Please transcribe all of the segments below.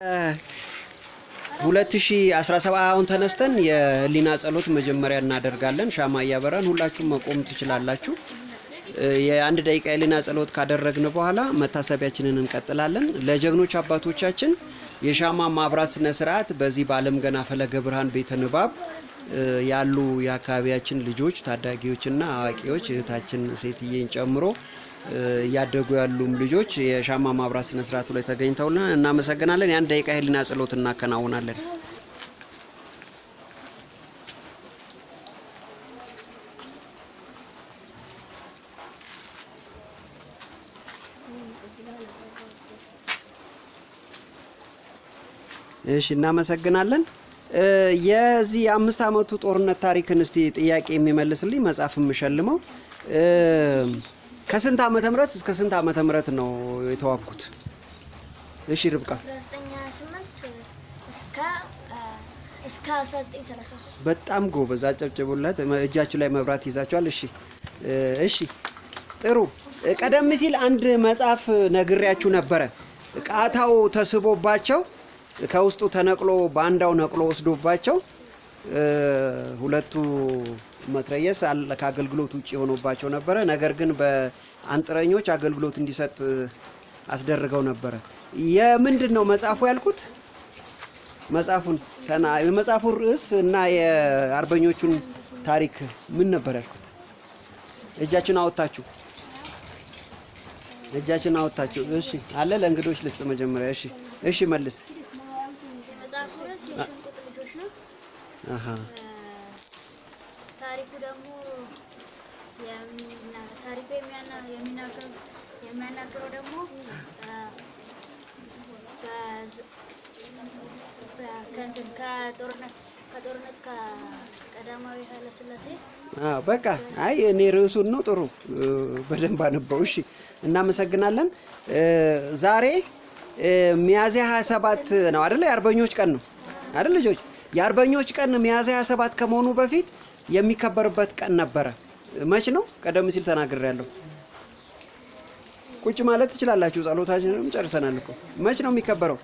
2017 አሁን ተነስተን የህሊና ጸሎት መጀመሪያ እናደርጋለን። ሻማ እያበራን ሁላችሁም መቆም ትችላላችሁ። የአንድ ደቂቃ የህሊና ጸሎት ካደረግን በኋላ መታሰቢያችንን እንቀጥላለን። ለጀግኖች አባቶቻችን የሻማ ማብራት ስነ ስርዓት በዚህ በዓለም ገና ፈለገ ብርሃን ቤተ ንባብ ያሉ የአካባቢያችን ልጆች ታዳጊዎችና አዋቂዎች እህታችን ሴትዬን ጨምሮ ያደጉ ያሉም ልጆች የሻማ ማብራት ስነ ስርዓቱ ላይ ተገኝተውና እናመሰግናለን። የአንድ ደቂቃ የህሊና ጸሎት እናከናውናለን። እሺ እናመሰግናለን። የዚህ 5 አመቱ ጦርነት ታሪክን እስቲ ጥያቄ የሚመልስልኝ መጽሐፍ የምሸልመው ከስንት ዓመተ ምህረት እስከ ስንት ዓመተ ምህረት ነው የተዋጉት? እሺ ርብቃ 1928 እስከ 1933። በጣም ጎበዝ፣ አጨብጭቡለት። እጃችሁ ላይ መብራት ይዛችኋል። እሺ ጥሩ። ቀደም ሲል አንድ መጽሐፍ ነግሬያችሁ ነበረ። ቃታው ተስቦባቸው ከውስጡ ተነቅሎ ባንዳው ነቅሎ ወስዶባቸው ሁለቱ መትረየስ ከአገልግሎት ውጪ ሆኖባቸው ነበረ። ነገር ግን በአንጥረኞች አገልግሎት እንዲሰጥ አስደርገው ነበረ። የምንድን ነው መጽሐፉ ያልኩት? መጽሐፉን የመጽሐፉ ርዕስ እና የአርበኞቹን ታሪክ ምን ነበር ያልኩት? እጃችሁን አወጣችሁ። እሺ አለ ለእንግዶች ልስጥ መጀመሪያ። እሺ መልስ። መጽሐፉ ርዕስ የሽንቁጥ ልጆች ነው። ታሪኩ ደግሞ ታሪኩ የሚያናገረው ደግሞ ከጦርነት ከቀዳማዊ ኃይለ ሥላሴ በቃ አይ እኔ ርዕሱን ነው ጥሩ በደንብ አነበው። እሺ እናመሰግናለን። ዛሬ ሚያዝያ 27 ነው አይደል? የአርበኞች ቀን ነው አይደል ልጆች? የአርበኞች ቀን ሚያዝያ 27 ከመሆኑ በፊት የሚከበርበት ቀን ነበረ። መች ነው? ቀደም ሲል ተናግሬያለሁ። ቁጭ ማለት ትችላላችሁ። ጸሎታችንንም ጨርሰናል እኮ። መች ነው የሚከበረው?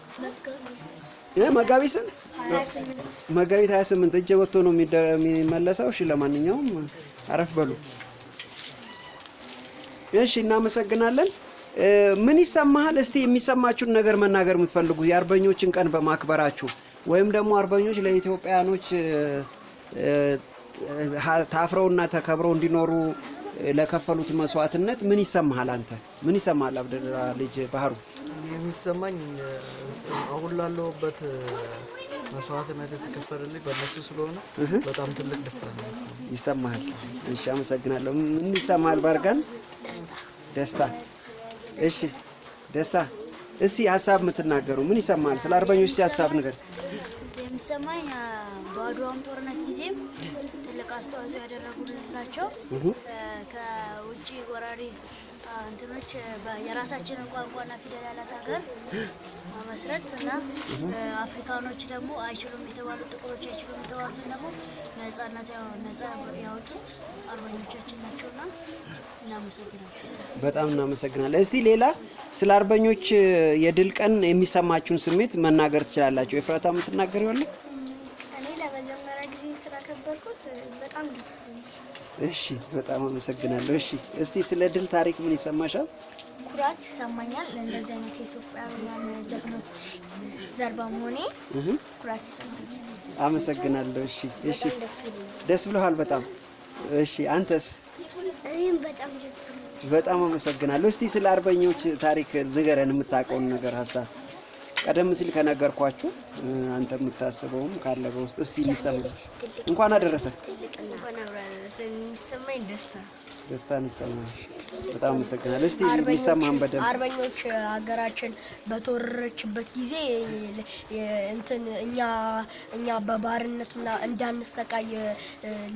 መጋቢት 28 እጀ ወጥቶ ነው የሚመለሰው። እሺ ለማንኛውም አረፍ በሉ። እሺ እናመሰግናለን። ምን ይሰማሃል? እስቲ የሚሰማችሁን ነገር መናገር የምትፈልጉ የአርበኞችን ቀን በማክበራችሁ ወይም ደግሞ አርበኞች ለኢትዮጵያኖች ታፍረውና ተከብረው እንዲኖሩ ለከፈሉት መስዋዕትነት ምን ይሰማሃል? አንተ ምን ይሰማሃል? አብደላ ልጅ ባህሩ የሚሰማኝ አሁን ላለሁበት መስዋዕትነት የተከፈለልኝ በእነሱ ስለሆነ በጣም ትልቅ ደስታ ነው ይሰማሃል። እሺ አመሰግናለሁ። ምን ይሰማሃል? ባርጋን ደስታ። እሺ ደስታ። እስቲ ሀሳብ የምትናገሩ ምን ይሰማሃል? ስለ አርበኞች እስቲ ሀሳብ ነገር የሚሰማኝ በአድዋም ጦርነት ጊዜም ትልቅ አስተዋጽኦ ያደረጉላቸው ከውጭ ወራሪ እንትኖች የራሳችንን ቋንቋና ፊደል ያላት ሀገር መመስረት እና አፍሪካኖች ደግሞ አይችሉም የተባሉት ጥቁሮች አይችሉም የተባሉትን ደግሞ ነፃ ያወጡት አርበኞቻችን ናቸውና እናመሰግናለን። በጣም እናመሰግናለን። እስቲ ሌላ ስለ አርበኞች የድል ቀን የሚሰማችሁን ስሜት መናገር ትችላላችሁ። ኤፍራታ የምትናገር ይሆን? እኔ ለመጀመሪያ ጊዜ ስላከበርኩት በጣም ደስ ብሎኛል። እሺ በጣም አመሰግናለሁ። እሺ እስቲ ስለ ድል ታሪክ ምን ይሰማሻል? ኩራት ይሰማኛል። ለእንደዚህ አይነት የኢትዮጵያውያን ጀግኖች ዘር በመሆኔ ኩራት ይሰማኛል። አመሰግናለሁ። እሺ ደስ ብሎሃል በጣም። እሺ አንተስ? እኔም በጣም አመሰግናለሁ። እስቲ ስለ አርበኞች ታሪክ ንገረን፣ የምታውቀውን ነገር ሀሳብ ቀደም ሲል ከነገርኳችሁ አንተ የምታስበውም ካለ በውስጥ እስቲ የሚሰማ እንኳን አደረሰ። የሚሰማኝ ደስታ ይሰማል። በጣም አመሰግናለሁ። እስቲ የሚሰማን በደንብ አርበኞች ሀገራችን በተወረረችበት ጊዜ እኛ በባርነትና እንዳንሰቃይ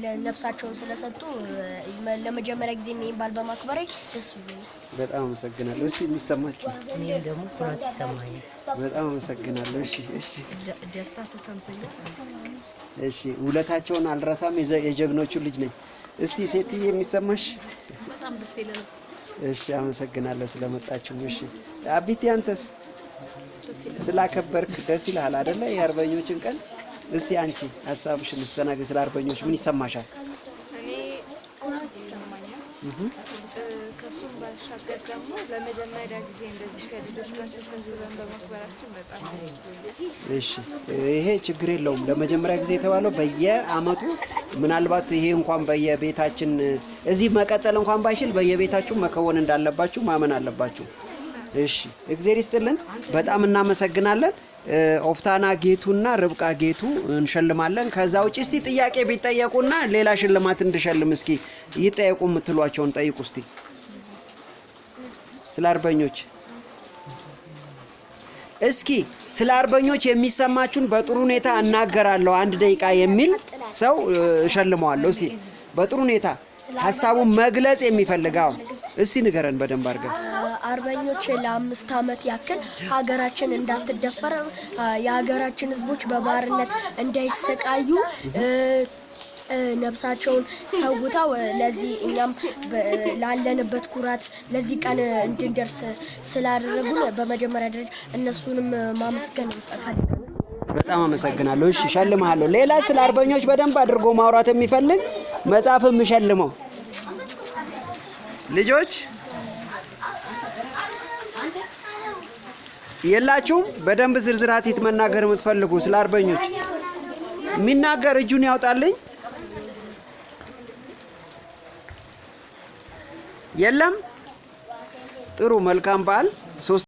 ለነፍሳቸውን ስለሰጡ ለመጀመሪያ ጊዜ እኔን ባል በማክበሬ ደስ ብሎኛል። በጣም አመሰግናለሁ። እስቲ የሚሰማችሁ? እኔ ደግሞ ኩራት ይሰማኛል። በጣም አመሰግናለሁ። እሺ ደስታ ተሰምቶኛል። እሺ ውለታቸውን አልረሳም። የጀግኖቹ ልጅ ነኝ። እስቲ ሴትዬ የሚሰማሽ? በጣም ደስ ይላል። እሺ አመሰግናለሁ ስለመጣችሁ። እሺ አቢቲ አንተስ? ደስ ይላል። ስላከበርክ ደስ ይልሃል አይደለ? የአርበኞችን ቀን እስቲ አንቺ ሀሳብሽን ስተናገር ስለ አርበኞች ምን ይሰማሻል? እኔ ኩራት ይሰማኛል። ከሱም ባሻገር ደግሞ ለመጀመሪያ ጊዜ እንደዚህ ከልጆች ጋር ተሰብስበን በማክበራችን በጣም ደስ ብሎኛል። እሺ ይሄ ችግር የለውም። ለመጀመሪያ ጊዜ የተባለው በየአመቱ ምናልባት ይሄ እንኳን በየቤታችን እዚህ መቀጠል እንኳን ባይችል በየቤታችሁ መከወን እንዳለባችሁ ማመን አለባችሁ። እሺ እግዚአብሔር ይስጥልን። በጣም እናመሰግናለን። ኦፍታና ጌቱና ርብቃ ጌቱ እንሸልማለን። ከዛ ውጪ እስቲ ጥያቄ ቢጠየቁና ሌላ ሽልማት እንድሸልም እስኪ ይጠየቁ የምትሏቸውን ጠይቁ እስቲ። ስለ አርበኞች እስኪ ስለ አርበኞች የሚሰማችሁን በጥሩ ሁኔታ እናገራለሁ 1 ደቂቃ የሚል ሰው እሸልመዋለሁ። እስቲ በጥሩ ሁኔታ ሐሳቡን መግለጽ የሚፈልጋው እስቲ ንገረን በደንብ አድርገን። አርበኞች ለ5 ዓመት ያክል ሀገራችን እንዳትደፈር የሀገራችን ሕዝቦች በባርነት እንዳይሰቃዩ ነፍሳቸውን ሰውተው ለዚህ እኛም ላለንበት ኩራት ለዚህ ቀን እንድንደርስ ስላደረጉን በመጀመሪያ ደረጃ እነሱንም ማመስገን እፈልጋለሁ። በጣም አመሰግናለሁ። እሺ ሸልማለሁ። ሌላ ስለ አርበኞች በደንብ አድርጎ ማውራት የሚፈልግ መጽሐፍም ሸልመው ልጆች የላችሁም? በደንብ ዝርዝር ሀቲት መናገር የምትፈልጉ ስለ አርበኞች የሚናገር እጁን ያውጣልኝ። የለም? ጥሩ መልካም በዓል።